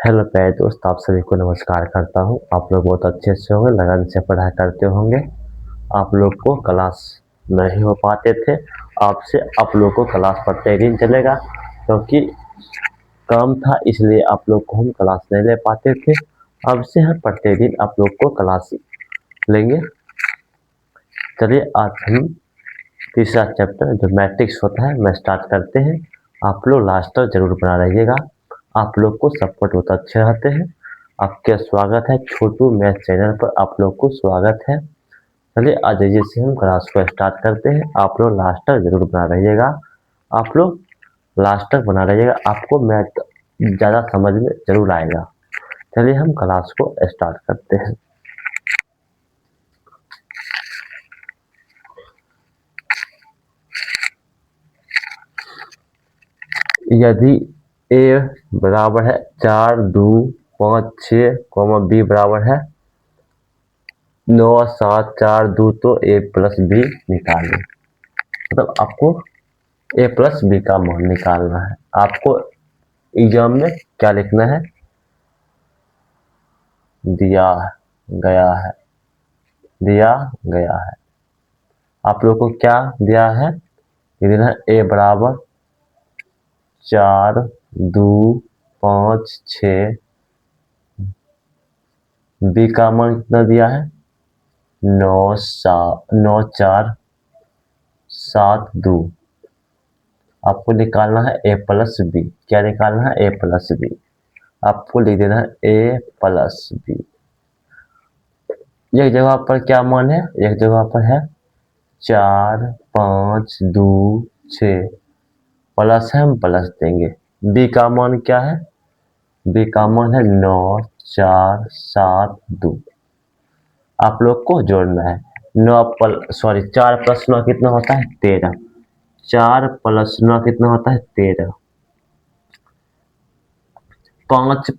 Hello प्यारे दोस्त, आप सभी को नमस्कार करता हूँ। आप लोग बहुत अच्छे से होंगे, लगन से पढ़ाई करते होंगे। आप लोग को क्लास नहीं हो पाते थे, आपसे आप लोग को क्लास प्रत्येक दिन चलेगा, क्योंकि काम था इसलिए आप लोग को हम क्लास नहीं ले पाते थे। अब से हम प्रत्येक दिन आप लोग को क्लास लेंगे। चलिए आज हम तीसरा चैप्टर जो मैट्रिक्स होता है मैं स्टार्ट करते हैं। आप लोग लास्ट तक जरूर बना रहिएगा। आप लोग को सपोर्ट बहुत अच्छे रहते हैं। आपका स्वागत है छोटू मैथ चैनल पर, आप लोग को स्वागत है। चलिए आज जैसे हम क्लास को स्टार्ट करते हैं। आप लोग लास्ट तक जरूर बना रहिएगा। आप लोग लास्ट तक बना रहिएगा, आपको मैथ ज़्यादा समझ में जरूर आएगा। चलिए हम क्लास को स्टार्ट करते हैं। यदि ए बराबर है 4, 2, 5, 6, बी बराबर है 9, 7, 4, 2 तो ए प्लस बी निकालें। मतलब आपको ए प्लस बी का मान निकालना है। आपको एग्जाम में क्या लिखना है, दिया गया है, दिया गया है। आप लोग को क्या दिया है, ये देना है ए बराबर 4, 2, 5, 6। बी का मान कितना दिया है 9, 4, 7, 2। आपको निकालना है ए प्लस बी। क्या निकालना है, ए प्लस बी। आपको लिख देना है ए प्लस बी। एक जगह पर क्या मान है, एक जगह पर है 4, 5, 2, 6 प्लस है, हम प्लस देंगे। बी का मान क्या है, बी का मान है 9, 4, 7, 2। आप लोग को जोड़ना है 4 प्लस 9 कितना होता है 13। 4 प्लस 9 कितना होता है 13। 5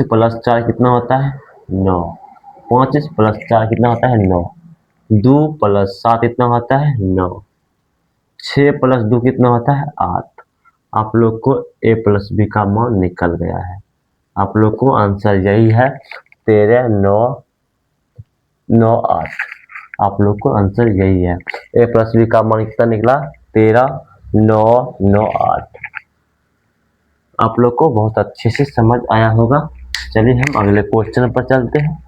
प्लस 4 कितना होता है 9। 5 प्लस 4 कितना होता है 9। 2 प्लस 7 कितना होता है 9। 6 प्लस 2 कितना होता है 8। आप लोग को ए प्लस बी का मान निकल गया है। आप लोग को आंसर यही है 13, 9, 9, 8। आप लोग को आंसर यही है। ए प्लस बी का मान कितना निकला 13, 9, 9, 8। आप लोग को बहुत अच्छे से समझ आया होगा। चलिए हम अगले क्वेश्चन पर चलते हैं।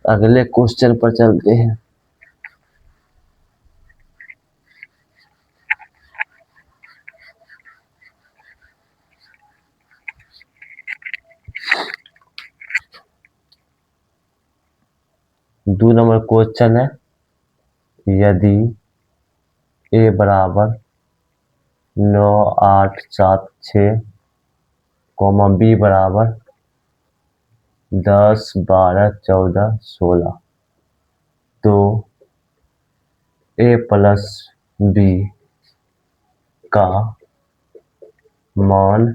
अगले क्वेश्चन पर चलते हैं। दो नंबर क्वेश्चन है, यदि ए बराबर 9, 8, 7, 6, बी बराबर 10, 12, 14, 16 तो ए प्लस बी का मान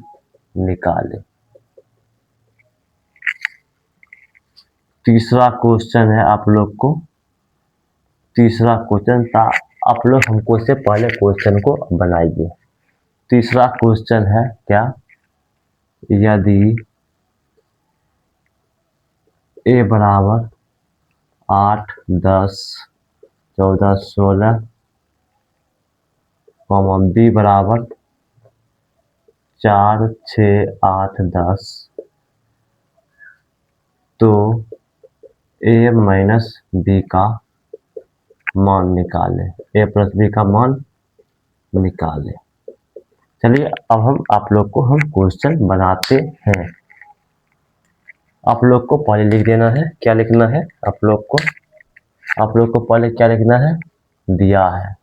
निकाले। तीसरा क्वेश्चन है आप लोग को। तीसरा क्वेश्चन था, आप लोग हमको से पहले क्वेश्चन को बनाइए। तीसरा क्वेश्चन है क्या, यदि ए बराबर 8, 10, 14, 16 बी बराबर 4, 6, 8, 10 तो ए माइनस बी का मान निकाले। ए प्लस बी का मान निकाले। चलिए अब हम आप लोग को हम क्वेश्चन बनाते हैं। आप लोग को पहले लिख देना है, क्या लिखना है आप लोग को पहले क्या लिखना है, दिया है,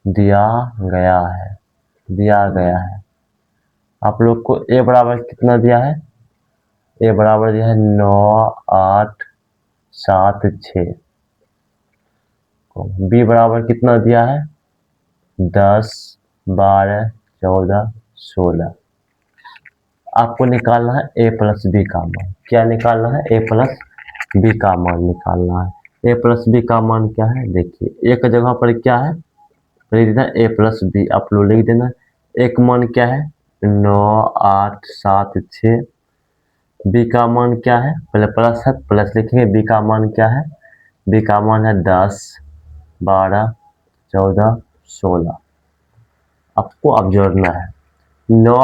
दिया गया है, दिया गया है। आप लोग को ए बराबर कितना दिया है, ए बराबर दिया है 9, 8, 7, 6। बी बराबर कितना दिया है 10, 12, 14, 16। आपको निकालना है ए प्लस बी का मान। क्या निकालना है, ए प्लस बी का मान निकालना है। ए प्लस बी का मान क्या है, देखिए एक जगह पर क्या है, लिख देना ए प्लस बी। आप लोग लिख देना एक मान क्या है, 9 8 7 6। बी का मान क्या है, पहले प्लस है, प्लस लिखेंगे। बी का मान क्या है, बी का मान है 10 12 14 16। आपको अब जोड़ना है। 9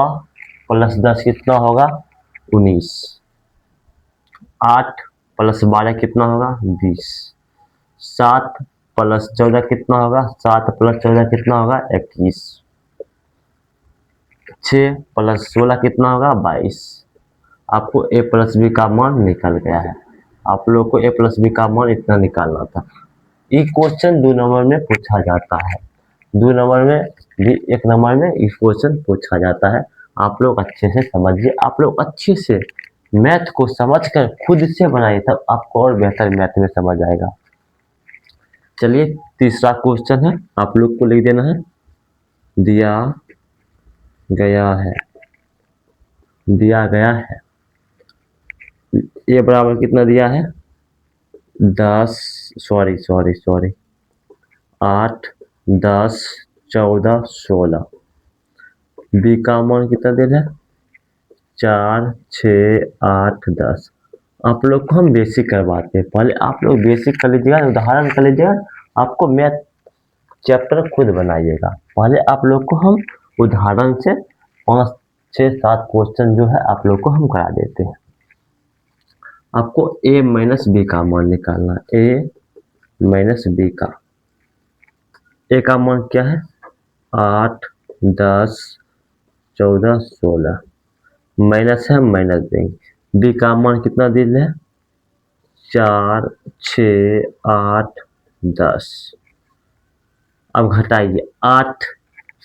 प्लस 10 कितना होगा, 19। 8 प्लस 12 कितना होगा, 20। 7 प्लस 14 कितना होगा, 7 प्लस 14 कितना होगा, 21। 6 प्लस 16 कितना होगा, 22। आपको ए प्लस बी का मान निकल गया है। आप लोग को ए प्लस बी का मान इतना निकालना था। ये क्वेश्चन 2 नंबर में पूछा जाता है, 2 नंबर में भी 1 नंबर में ये क्वेश्चन पूछा जाता है। आप लोग अच्छे से समझिए, आप लोग अच्छे से मैथ को समझकर खुद से बनाइए, तब आपको और बेहतर मैथ में समझ आएगा। चलिए तीसरा क्वेश्चन है, आप लोग को लिख देना है। दिया गया है, दिया गया है, ये बराबर कितना दिया है, 10 सॉरी 8 10 14 16। बी का मान कितना दे रहा है, 4 6 8 10। आप लोग को हम बेसिक करवाते हैं, पहले आप लोग बेसिक कर लीजिएगा, उदाहरण कर लीजिएगा। आपको मैथ चैप्टर खुद बनाइएगा। पहले आप लोग को हम उदाहरण से 5 6 7 क्वेश्चन जो है आप लोग को हम करा देते हैं। आपको a माइनस बी का मान निकालना है। a माइनस बी का, a का मान क्या है, 8 10 14 16। माइनस है, माइनस देंगे। b का मान कितना दे रहे हैं, 4 6 8 10। अब घटाइए, 8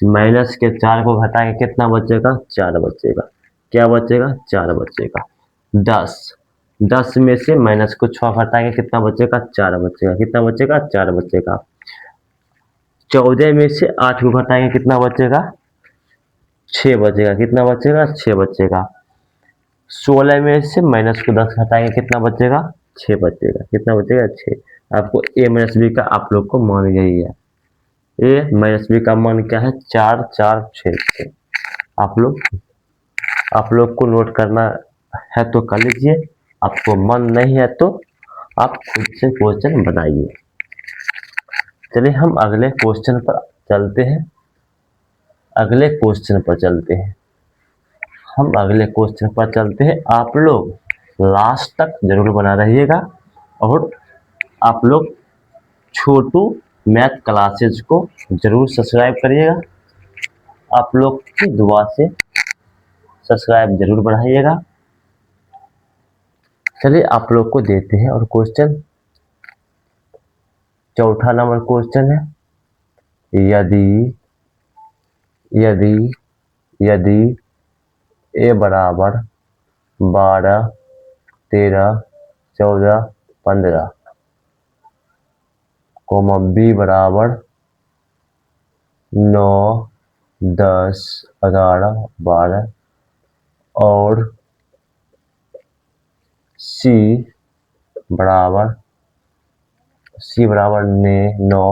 माइनस के 4 को घटाएंगे कितना बचेगा, 4 बचेगा। क्या बचेगा, 4 बचेगा। 10 में से माइनस को 6 घटाएंगे कितना बचेगा, 4 बचेगा। कितना बचेगा, 4 बचेगा। 14 में से 8 को घटाएंगे कितना बचेगा, 6 बचेगा। कितना बचेगा, 6 बचेगा। 16 में से माइनस को 10 घटाएंगे कितना बचेगा, 6 बचेगा। कितना बचेगा, 6। आपको ए माइनस बी का आप लोग को मान यही है। ए माइनस बी का मान क्या है, 4 4 6। आप लोग को नोट करना है तो कर लीजिए, आपको मन नहीं है तो आप खुद से क्वेश्चन बनाइए। चलिए हम अगले क्वेश्चन पर चलते हैं। हम अगले क्वेश्चन पर चलते हैं। आप लोग लास्ट तक जरूर बना रहिएगा और आप लोग छोटू मैथ क्लासेज को जरूर सब्सक्राइब करिएगा। आप लोग की दुआ से सब्सक्राइब जरूर बढ़ाइएगा। चलिए आप लोग को देते हैं और क्वेश्चन, चौथा नंबर क्वेश्चन है, यदि ए बराबर 12 13 14 15 कोमा बी बराबर 9 10 11 12 और सी बराबर 9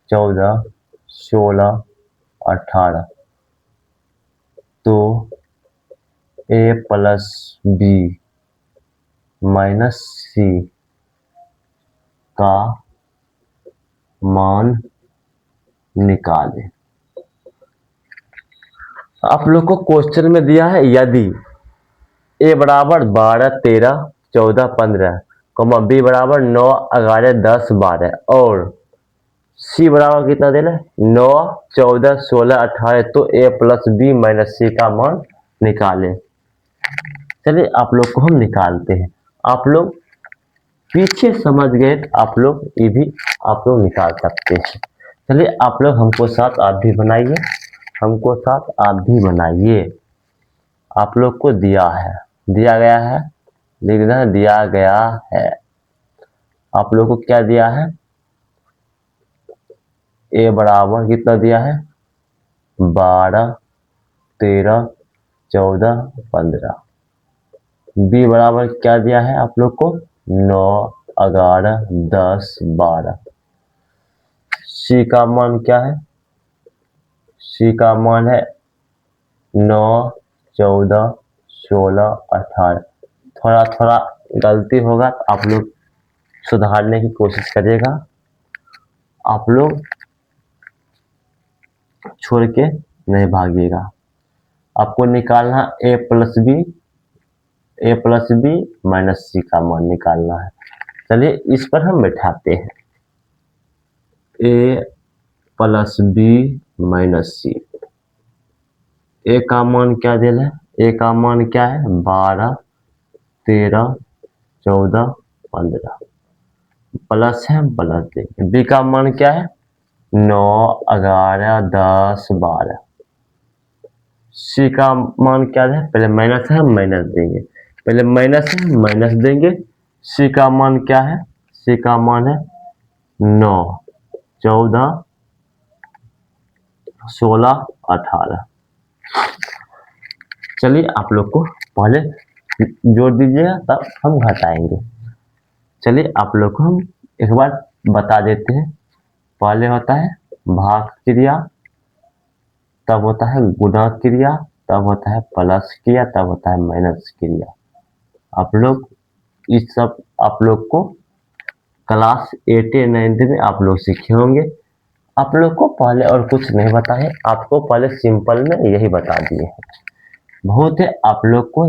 14 16 18, तो ए प्लस बी माइनस सी का मान निकालें। आप लोग को क्वेश्चन में दिया है, यदि ए बराबर 12 13 14 15 कोमा बी बराबर 9 11 10 12 और सी बराबर कितना दे रहा है, 9 14 16 18, तो ए प्लस बी माइनस सी का मान निकालें। चलिए आप लोग को हम निकालते हैं। आप लोग पीछे समझ गए, आप लोग ये भी आप लोग निकाल सकते हैं। चलिए आप लोग हमको साथ आप भी बनाइए, आप लोग को दिया गया है, लिख देना दिया गया है। आप लोग को क्या दिया है, ए बराबर कितना दिया है, 12 13 14 15। बी बराबर क्या दिया है आप लोग को, 9 11 10 12। सी का मान क्या है, सी का मान है 9, 14, 16, 18। थोड़ा थोड़ा गलती होगा तो आप लोग सुधारने की कोशिश करिएगा। आप लोग छोड़ के नहीं भागिएगा। आपको निकालना ए प्लस बी माइनस सी का मान निकालना है। चलिए इस पर हम बैठाते हैं। ए प्लस बी माइनस सी। ए का मान क्या दे रहा है? ए का मान क्या है? 12, 13, 14, 15 प्लस है, प्लस देंगे। बी का मान क्या है? 9, 11, 10, 12। सी का मान क्या है? पहले माइनस है, माइनस देंगे। पहले माइनस है, माइनस देंगे। सी का मान क्या है? सी का मान है 9, 14, 16, 18। चलिए आप लोग को पहले जोड़ दीजिएगा तब हम घटाएंगे। चलिए आप लोग को हम एक बार बता देते हैं। पहले होता है भाग क्रिया, तब होता है गुणा क्रिया, तब होता है प्लस क्रिया, तब होता है माइनस क्रिया। आप लोग इस सब आप लोग को क्लास 8 या 9 में आप लोग सीखे होंगे। आप लोग को पहले और कुछ नहीं बताए, आपको पहले सिंपल में यही बता दिए हैं। बहुत है आप लोग को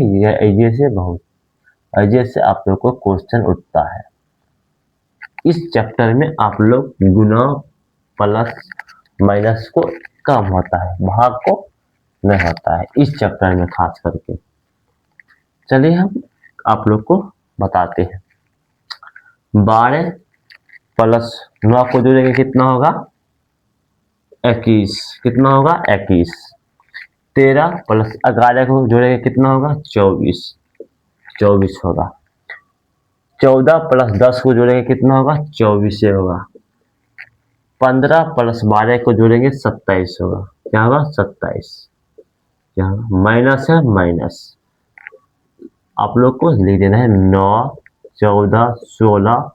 ऐसे से आप लोग को क्वेश्चन उठता है। इस चैप्टर में आप लोग गुना प्लस माइनस को कम होता है, भाग को नहीं होता है इस चैप्टर में खास करके। चलिए हम आप लोग को बताते हैं। 12 प्लस 9 को जोड़ेंगे कितना होगा? 21। कितना होगा? 21। 13 प्लस 11 को जोड़ेंगे कितना होगा? 24। 24 होगा। 14 प्लस 10 को जोड़ेंगे कितना होगा? 24 होगा। 15 प्लस 12 को जोड़ेंगे 27 होगा। क्या होगा? 27। क्या होगा? माइनस है, माइनस। आप लोग को लिख देना है 9, 14, 16,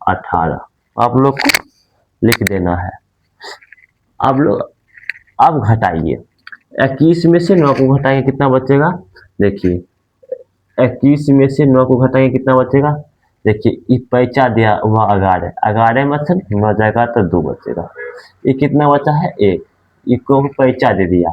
18। आप लोग को लिख देना है। आप लोग अब घटाइए। 21 में से 9 को घटाएंगे कितना बचेगा? देखिए 21 में से 9 को घटाएंगे कितना बचेगा? देखिए ये पैंचा दिया हुआ 11, 11 में से 9 जाएगा तो 2 बचेगा। ये कितना बचा है? 1। इसको पैंचा दे दिया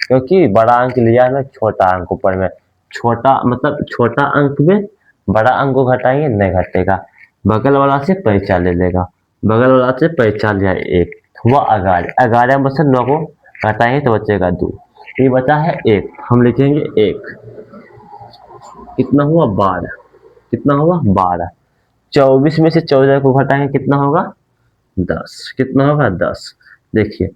क्योंकि बड़ा अंक लिया है, छोटा अंक ऊपर में। छोटा मतलब छोटा अंक में बड़ा अंक को घटाएंगे नहीं घटेगा, बगल वाला से पैंचा ले लेगा। बगल वाला से पैंचा लिया 1 हुआ 11, 11 में से 9 को घटाएंगे तो बचेगा 2। ये बचा है 1, हम लिखेंगे 1। कितना हुआ? 12। कितना हुआ? 12। 24 में से 14 को घटाएंगे कितना होगा? 10। कितना होगा? 10। देखिए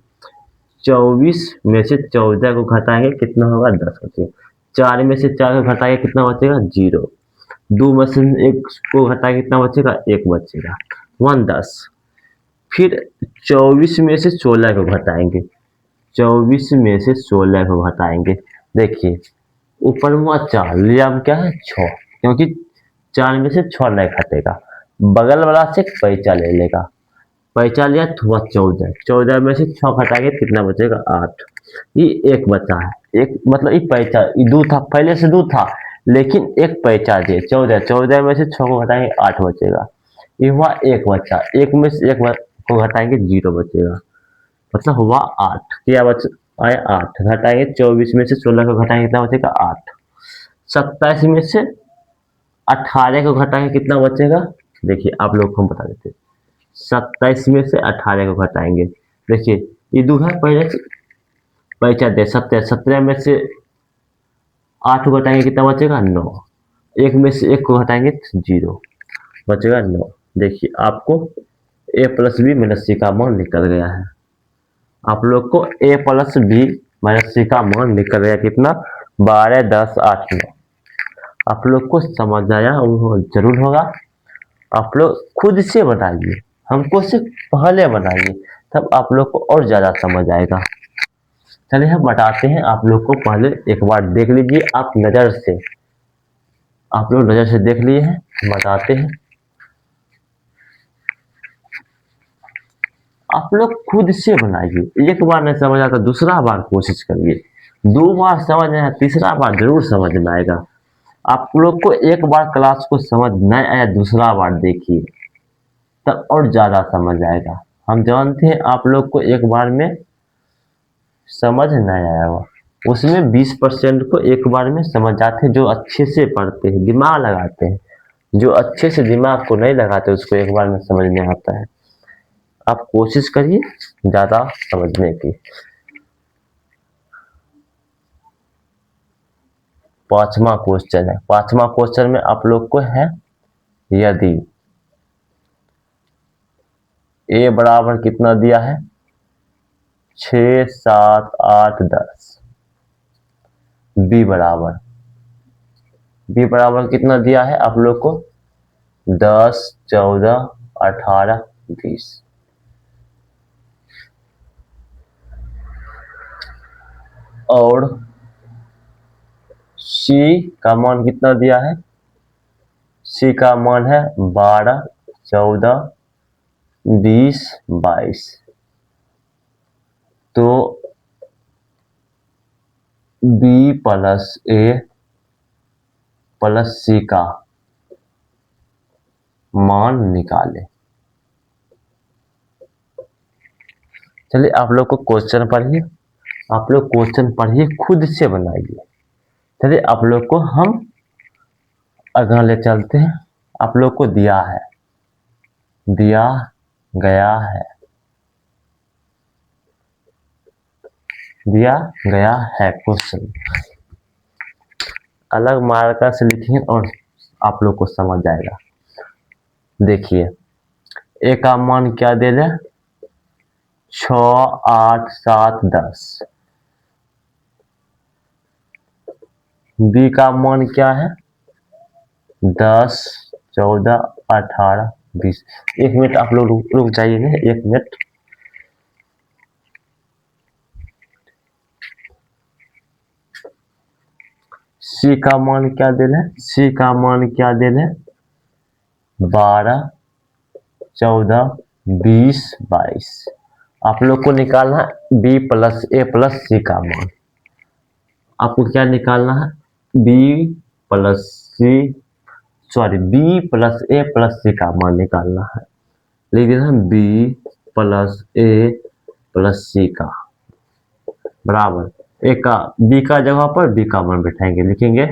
24 में से 14 को घटाएंगे कितना होगा? 10 बचेगा। 4 में से 4 को घटाएंगे कितना बचेगा? 0। 2 में से 1 को घटाएंगे कितना बचेगा? 1 बचेगा। 1 10। फिर 24 में से 16 को घटाएंगे। 24 में से 16 को घटाएंगे। देखिए ऊपर हुआ 4, लिया अब क्या है? 6, क्योंकि 4 में से 6 नहीं घटेगा। बगल वाला से पैंचा ले लेगा। पैंचा लिया तो हुआ 14। 14 में से 6 घटाएंगे कितना बचेगा? 8। ये 1 बचा है। एक मतलब ये पैंचा, ये 2 था, पहले से 2 था लेकिन एक पैंचा दिए 14। 14 में से 6 को घटाएंगे 8 बचेगा। ये हुआ 1 बचा। 1 में से 1 को घटाएंगे 0 बचेगा, मतलब हुआ 8। क्या बच आया? 8 घटाएंगे। 24 में से 16 को घटाएंगे कितना बचेगा? 8। 27 में से 18 को घटाएंगे कितना बचेगा? देखिए आप लोग को हम बता देते हैं। 27 में से 18 को घटाएंगे। देखिए ये 2 है, पहले से पैंचा दे 17। 17 में से 8 को घटाएंगे कितना बचेगा? 9। 1 में से 1 को घटाएंगे 0 बचेगा 9। देखिए आपको ए प्लस बी माइनस सी का मान निकल गया है। आप लोग को ए प्लस बी माइनस सी का मान निकल गया कितना? 12, 10, 8, 9। आप लोग को समझ आया जरूर होगा। आप लोग खुद से बनाइए, हमको से पहले बनाइए, तब आप लोग को और ज़्यादा समझ आएगा। चलिए हम बताते हैं। आप लोग को पहले एक बार देख लीजिए, आप नज़र से, आप लोग नज़र से देख लिए हैं, बताते हैं। आप लोग खुद से बनाइए। एक बार नहीं समझ आता दूसरा बार कोशिश करिए। 2 बार समझ में आया, तीसरा बार जरूर समझ में आएगा। आप लोग को एक बार क्लास को समझ नहीं आया, दूसरा बार देखिए तब और ज़्यादा समझ आएगा। हम जानते हैं आप लोग को एक बार में समझ नहीं आया हुआ, उसमें 20% को एक बार में समझ जाते हैं, जो अच्छे से पढ़ते हैं, दिमाग लगाते हैं। जो अच्छे से दिमाग को नहीं लगाते उसको एक बार में समझ में आता है। आप कोशिश करिए ज़्यादा समझने की। 5वां क्वेश्चन है। 5वां क्वेश्चन में आप लोग को है, यदि a बराबर कितना दिया है 6, 7, 8, 10, b बराबर कितना दिया है आप लोग को 10, 14, 18, 20। और c का मान कितना दिया है, c का मान है 12, 14, 20, 22। तो b plus a plus c का मान निकाले। चलिए आप लोग को क्वेश्चन पढ़िए, आप लोग क्वेश्चन पढ़िए, खुद से बनाइए। चलिए आप लोग को हम अगला ले चलते हैं। आप लोग को दिया गया है क्वेश्चन। अलग मार्कर से लिखिए और आप लोग को समझ जाएगा। देखिए ए का मान क्या दे रहे, 6, 8, 7, 10। बी का मान क्या है 10, 14, 18, 20। 1 मिनट आप लोग रुक जाइए ना, 1 मिनट। सी का मान क्या दे रहे, सी का मान क्या दे रहे 12, 14, 20, 22। आप लोग को निकालना है बी प्लस ए प्लस सी का मान। आपको क्या निकालना है, बी प्लस ए प्लस सी का मान निकालना है। लिख देना बी प्लस ए प्लस सी का बराबर ए का बी का जगह पर बी का मान बैठाएंगे, लिखेंगे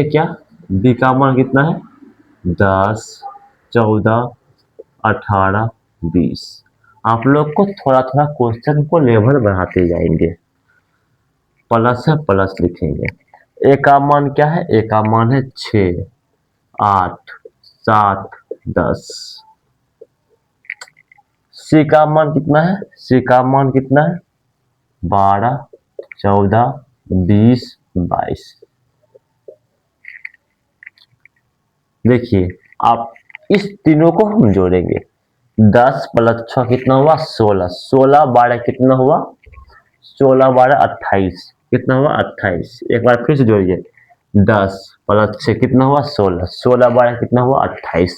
क्या, बी का मान कितना है 10, 14, 18, 20। आप लोग को थोड़ा थोड़ा क्वेश्चन को लेवल बढ़ाते जाएंगे। प्लस है प्लस लिखेंगे। ए का मान क्या है, ए का मान है 6, 8, 7, 10। सी का मान कितना है, सी का मान कितना है 12, 14, 20, 22। देखिए आप इस तीनों को हम जोड़ेंगे। 10 प्लस 6 कितना हुआ 16, 16 12 कितना हुआ 16 12 28, कितना हुआ 28। एक बार फिर से जोड़िए, 10 प्लस 6 कितना हुआ 16, 16 12 कितना हुआ 28।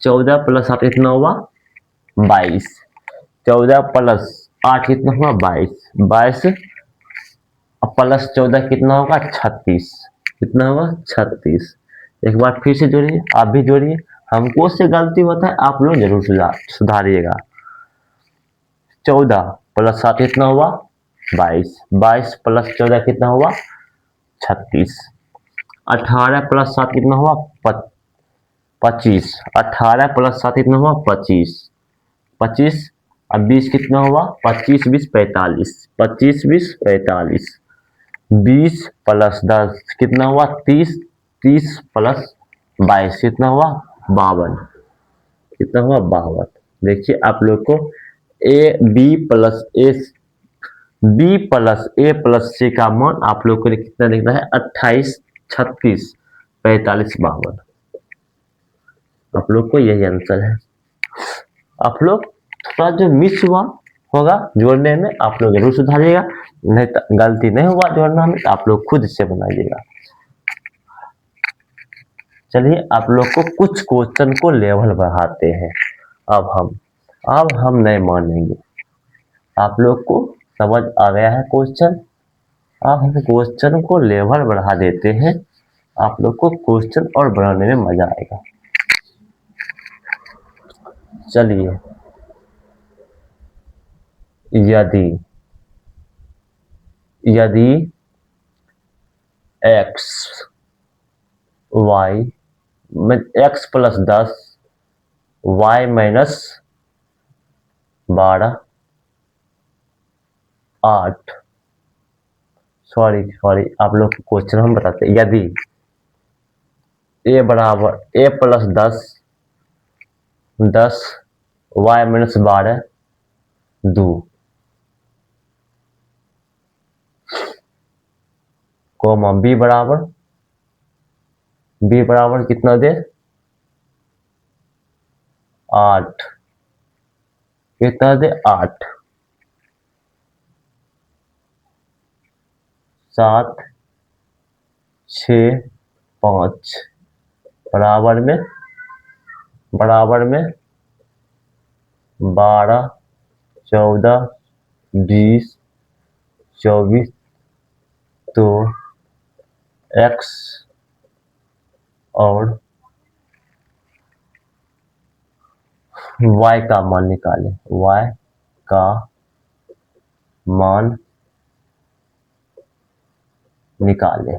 14 प्लस 7 कितना हुआ 22, 14 प्लस 8 कितना हुआ 22, 22 प्लस 14 कितना होगा 36, कितना होगा 36। एक बार फिर से जोड़िए, आप भी जोड़िए, हमको से गलती होता है, आप लोग जरूर सुधारिएगा। 14 प्लस 7 कितना हुआ 22, 22 प्लस 14 कितना हुआ 36। 18 प्लस 7 कितना हुआ 25, 18 प्लस 7 कितना हुआ 25, 25 अब 20 कितना हुआ 25 20 45, 25 20 45। 20 प्लस 10 कितना हुआ 30, 30 प्लस 22 कितना हुआ 52, कितना हुआ 52। देखिए आप लोग को बी प्लस ए प्लस सी का मान आप लोग को कितना लिखना है 28, 36, 45, 52। आप लोग को यही आंसर है। आप लोग थोड़ा जो मिस हुआ होगा जोड़ने में आप लोग जरूर सुधारिएगा, नहीं तो गलती नहीं हुआ जोड़ना में तो आप लोग खुद से बनाइएगा। चलिए आप लोग को कुछ क्वेश्चन को लेवल बढ़ाते हैं। अब हम नहीं मानेंगे, आप लोग को समझ आ गया है क्वेश्चन। अब हम क्वेश्चन को लेवल बढ़ा देते हैं, आप लोग को क्वेश्चन और बनाने में मजा आएगा। चलिए, यदि यदि एक्स वाई में x plus 10 y minus 12 8 sorry आप लोग क्वेश्चन हम बताते हैं। यदि ए बराबर a plus 10 y minus 12 2 comma b बराबर कितना दे 8 कितना दे 8 7 6 5 बराबर में 12 14 20 24 तो एक्स और y का मान निकालें। y का मान निकालें।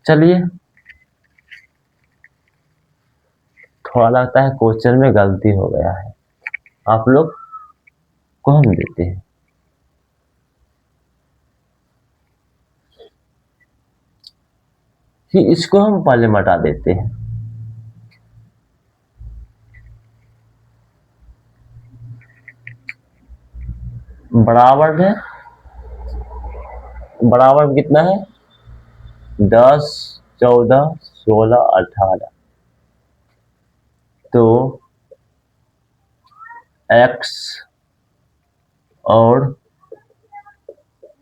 चलिए, थोड़ा लगता है क्वेश्चन में गलती हो गया है, आप लोग को हम देते हैं। कि इसको हम पहले मिटा देते हैं। बराबर में कितना है 10 14 16 18 तो x और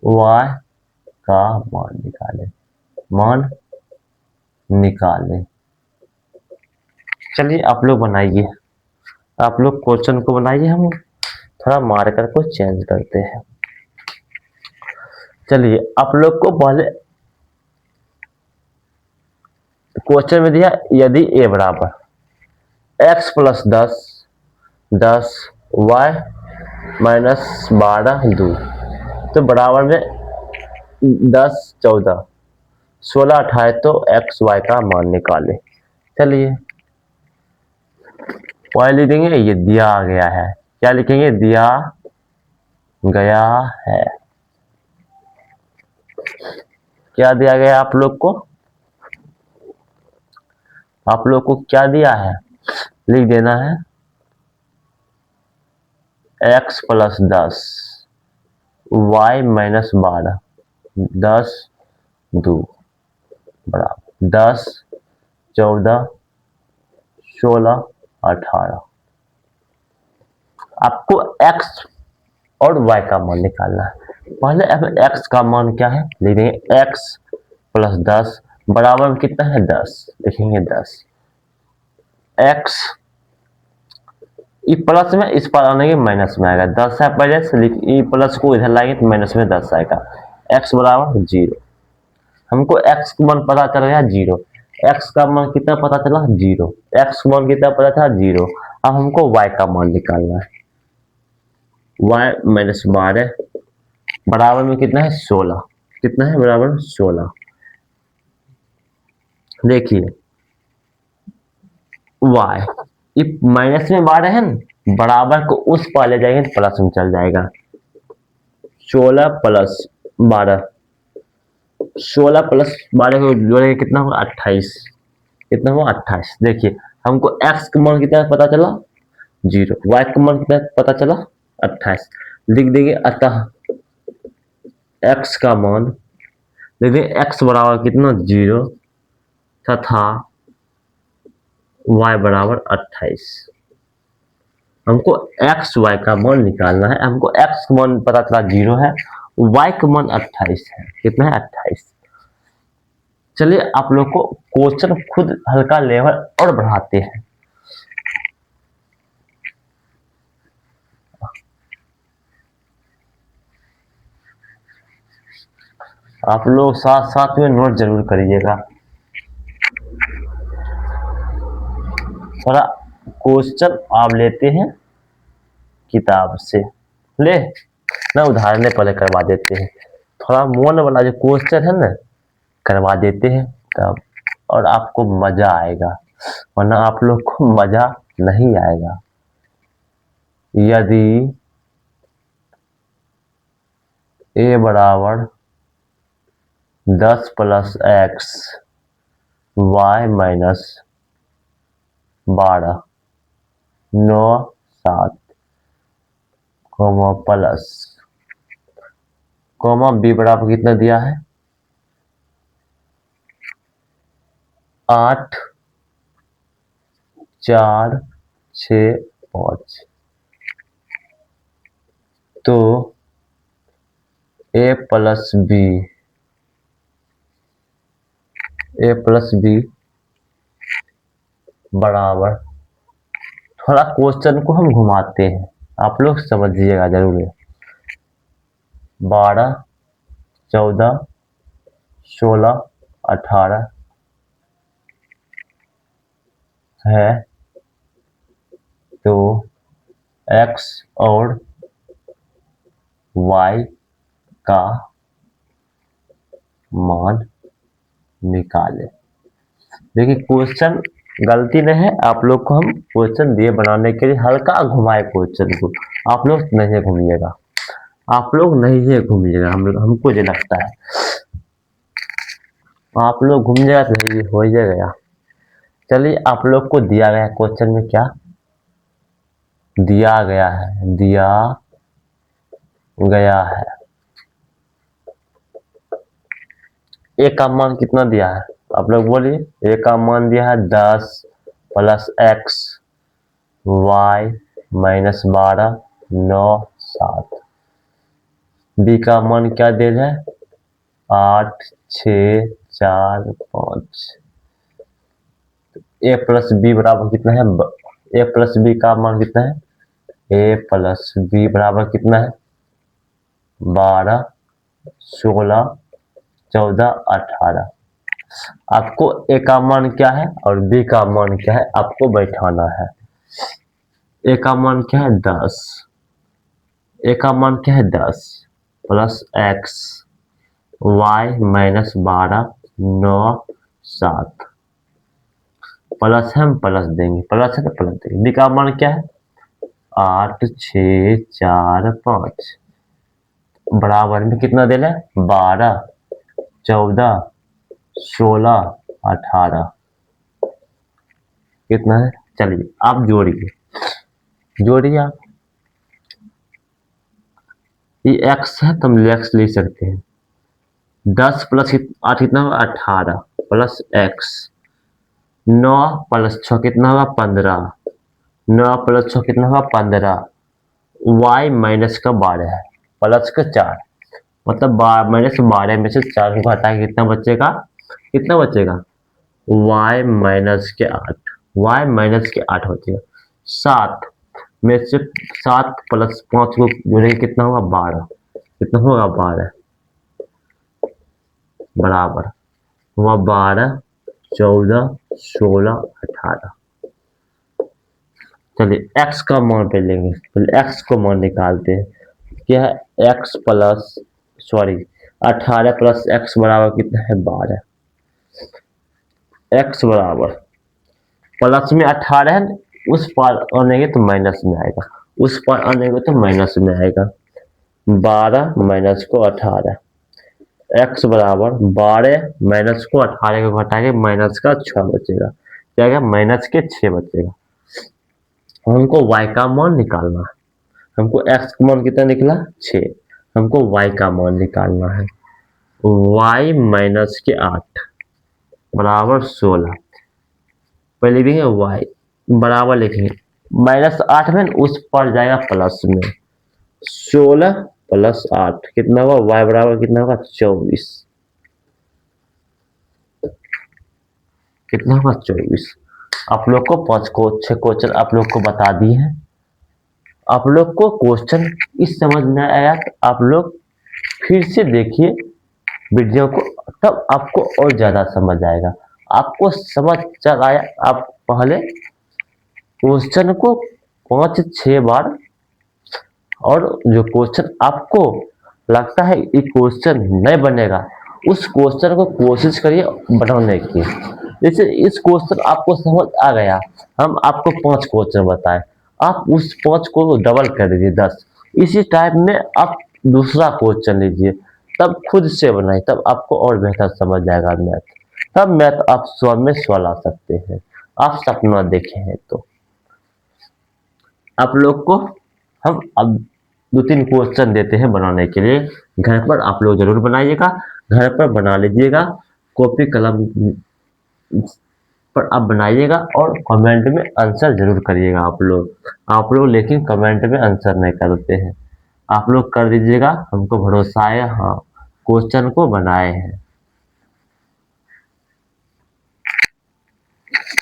y का मान निकालें। चलिए, आप लोग बनाइए, आप लोग क्वेश्चन को बनाइए, हम थोड़ा मार्कर को चेंज करते हैं। चलिए, आप लोग को पहले क्वेश्चन में दिया यदि ए बराबर एक्स प्लस 10 वाई माइनस 12 2 तो बराबर में 10 14 16 18 तो एक्स वाई का मान निकाले। चलिए, पहले लिखेंगे ये दिया गया है, क्या लिखेंगे दिया गया है। क्या दिया गया आप लोग को क्या दिया है लिख देना है x प्लस 10 वाई माइनस 12 10 2 बराबर 10 14 16 18। आपको x और y का मान निकालना है। पहले अब x का मान क्या है लिख देंगे x प्लस 10 बराबर में कितना है 10 लिखेंगे 10 x प्लस में इस पर आने के माइनस में आएगा 10 है पहले से लिख प्लस को इधर लाएंगे तो माइनस में 10 आएगा। x बराबर 0, हमको x का मान पता चल गया 0, x का मान कितना पता चला 0, x का मान कितना पता था 0। अब हमको y का मान निकालना है। y माइनस 12 बराबर में कितना है 16, कितना है बराबर में 16। देखिए y माइनस में 12 है ना, बराबर को उस पर ले जाएंगे तो प्लस में चल जाएगा। 16 प्लस 12 16 प्लस 12 को जोड़ेंगे कितना हुआ 28, कितना हुआ 28। देखिए हमको x का मान कितना पता चला 0, y का मान कितना पता चला 28। लिख देंगे अतः x का मान लिख देंगे x बराबर कितना 0 तथा y बराबर 28। हमको x y का मान निकालना है। हमको x का मान पता चला 0 है, y का मान 28 है, कितना है 28। चलिए, आप लोग को क्वेश्चन खुद हल्का लेवल और बढ़ाते हैं। आप लोग साथ साथ में नोट जरूर करिएगा। थोड़ा क्वेश्चन आप लेते हैं किताब से, ले ना उदाहरण पहले करवा देते हैं, थोड़ा मन वाला जो क्वेश्चन है ना करवा देते हैं तब, और आपको मजा आएगा, वरना आप लोग को मजा नहीं आएगा। यदि a बराबर 10 + x y - 12 9 7 प्लस b बराबर कितना दिया है 8 4 6 5, तो a + b बराबर, थोड़ा क्वेश्चन को हम घुमाते हैं, आप लोग समझिएगा जरूर। 12 14 16 18 है, तो x और y का मान निकालें। देखिए क्वेश्चन गलती नहीं है, आप लोग को हम क्वेश्चन दिए बनाने के लिए, हल्का घुमाए क्वेश्चन को, आप लोग नहीं घूमिएगा, आप लोग नहीं घूमिएगा, हमको जो लगता है आप लोग घूम जाएगा तो नहीं हो जाएगा। चलिए आप लोग को दिया गया क्वेश्चन में क्या दिया गया है, a का मान कितना दिया है, आप लोग बोलिए। a का मान दिया है 10 + x y - 12 9 7। b का मान क्या दे रहा है 8 6 4 5। a + b बराबर कितना है, a + b का मान कितना है, a + b बराबर कितना है 12 16 14 18। आपको a का मान क्या है और b का मान क्या है आपको बैठाना है। a का मान क्या है 10, a का मान क्या है 10 + x y - 12 9 7, प्लस हम प्लस देंगे, प्लस है तो प्लस देंगे। b का मान क्या है 8 6 4 5, बराबर में कितना देना है 12 14 16 18, कितना है। चलिए आप जोड़िए आप, ये x है तो हम x ले सकते हैं। 10 + 8 कितना होगा 18 प्लस x, 9 + 6 कितना होगा 15, 9 + 6 कितना होगा 15, y - का 12 है प्लस का 4, मतलब -12 में से 4 को हटा के कितना बचेगा y - के 8, y - के 8 बचेगा। 7 में से 7 + 5 को जोड़ेंगे कितना होगा 12, कितना होगा 12 बराबर हुआ 12 14 16 18। चलिए x का मान पे लेंगे, पहले x को मान निकालते हैं। क्या है 18 + x बराबर कितना है 12। x बराबर प्लस में 18 है, उस पार आनेंगे तो माइनस में आएगा, उस पार आनेंगे तो माइनस में आएगा। 12 माइनस को 18, x बराबर 12 माइनस को 18 को घटा के माइनस का 6 बचेगा, क्या आएगा माइनस के 6 बचेगा। हमको y का मान निकालना है, हमको x का मान कितना निकला 6, हमको y का मान निकालना है। y - के 8 बराबर 16, पहले लिखेंगे y बराबर लिखेंगे -8 में उस पर जाएगा प्लस में, 16 + 8 कितना होगा y बराबर कितना होगा 24, कितना होगा 24। आप लोग को 5 को 6 क्वेश्चन आप लोग को बता दिए हैं। आप लोग को क्वेश्चन इस समझ में आया तो आप लोग फिर से देखिए वीडियो को, तब आपको और ज़्यादा समझ आएगा। आपको समझ चल आया, आप पहले क्वेश्चन को 5-6 बार, और जो क्वेश्चन आपको लगता है ये क्वेश्चन नहीं बनेगा, उस क्वेश्चन को कोशिश करिए बनाने की। जैसे इस क्वेश्चन आपको समझ आ गया, हम आपको 5 क्वेश्चन बताए, आप उस 5 को डबल कर दीजिए 10। इसी टाइप में आप दूसरा क्वेश्चन लीजिए, तब खुद से बनाइए, तब आपको और बेहतर समझ जाएगा मैथ। तब मैथ आप 100 में 100 ला सकते हैं, आप सपना देखे हैं तो। आप लोग को हम अब 2-3 क्वेश्चन देते हैं बनाने के लिए, घर पर आप लोग जरूर बनाइएगा, घर पर बना लीजिएगा, कॉपी कलम पर आप बनाइएगा, और कमेंट में आंसर जरूर करिएगा। आप लोग लेकिन कमेंट में आंसर नहीं करते हैं, आप लोग कर दीजिएगा, हमको भरोसा है, हाँ क्वेश्चन को बनाए हैं।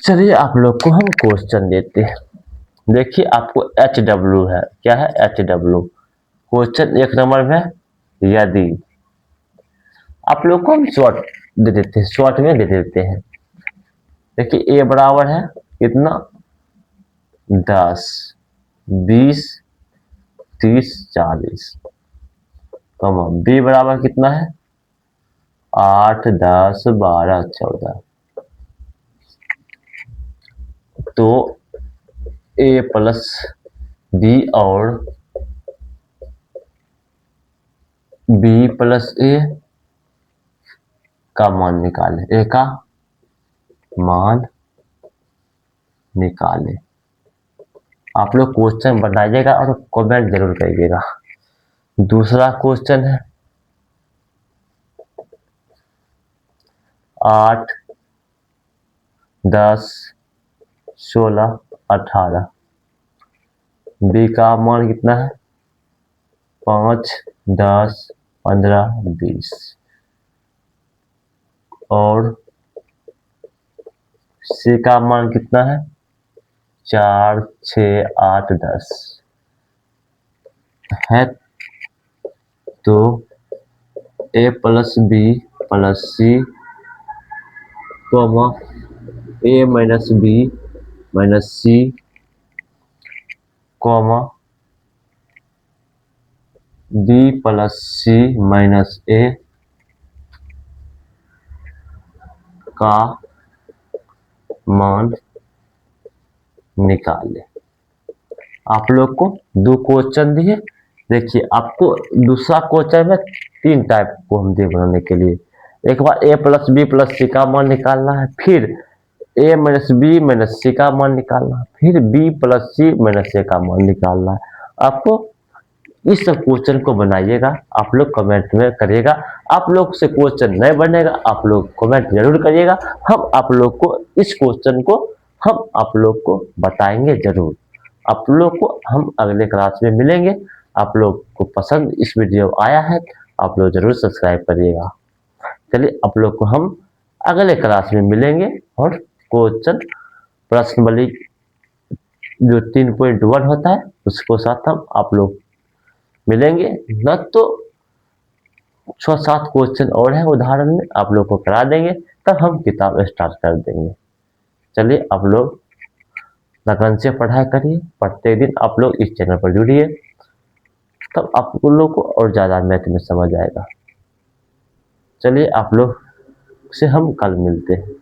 चलिए आप लोग को हम क्वेश्चन देते हैं। देखिए आपको HW है, क्या है HW, क्वेश्चन 1 नंबर में, यदि आप लोग को हम शॉर्ट दे देते हैं, शॉर्ट में दे देते हैं। देखिए A बराबर है कितना, 10, 20, 30, 40, कमा B बराबर कितना है, 8, 10, 12, 14। तो A प्लस B और B प्लस A का मान निकाले, A का मान निकाले। आप लोग क्वेश्चन बनाइएगा और कमेंट जरूर करिएगा। दूसरा क्वेश्चन है 8, 10, 16, 18, B का मान कितना है, 5, 10, 15, 20, और C का मान कितना है, 4, 6, 8, 10 है। तो A plus B plus C, A minus B minus C, B plus C minus A का मान निकाले। आप लोग को 2 क्वेश्चन दिए। देखिए आपको दूसरा क्वेश्चन में 3 टाइप को हम दिए बनाने के लिए। एक बार A plus B plus C का मान निकालना है, फिर A minus B minus C का मान निकालना है, फिर B plus C minus A का मान निकालना है। आपको इस सब क्वेश्चन को बनाइएगा, आप लोग कमेंट में करिएगा। आप लोग से क्वेश्चन नहीं बनेगा, आप लोग कमेंट जरूर करिएगा, हम आप लोग को इस क्वेश्चन को हम आप लोग को बताएंगे जरूर। आप लोग को हम अगले क्लास में मिलेंगे। आप लोग को पसंद इस वीडियो आया है, आप लोग जरूर सब्सक्राइब करिएगा। चलिए आप लोग को हम अगले क्लास में मिलेंगे, और क्वेश्चन प्रश्नावली जो 3.1 होता है उसको साथ हम आप लोग मिलेंगे। न तो 6-7 क्वेश्चन और है उदाहरण में, आप लोग को करा देंगे, तब हम किताब स्टार्ट कर देंगे। चलिए आप लोग लगन से पढ़ाई करिए, प्रत्येक दिन आप लोग इस चैनल पर जुड़िए, तब आप लोग को और ज़्यादा मैथ में समझ आएगा। चलिए आप लोग से हम कल मिलते हैं।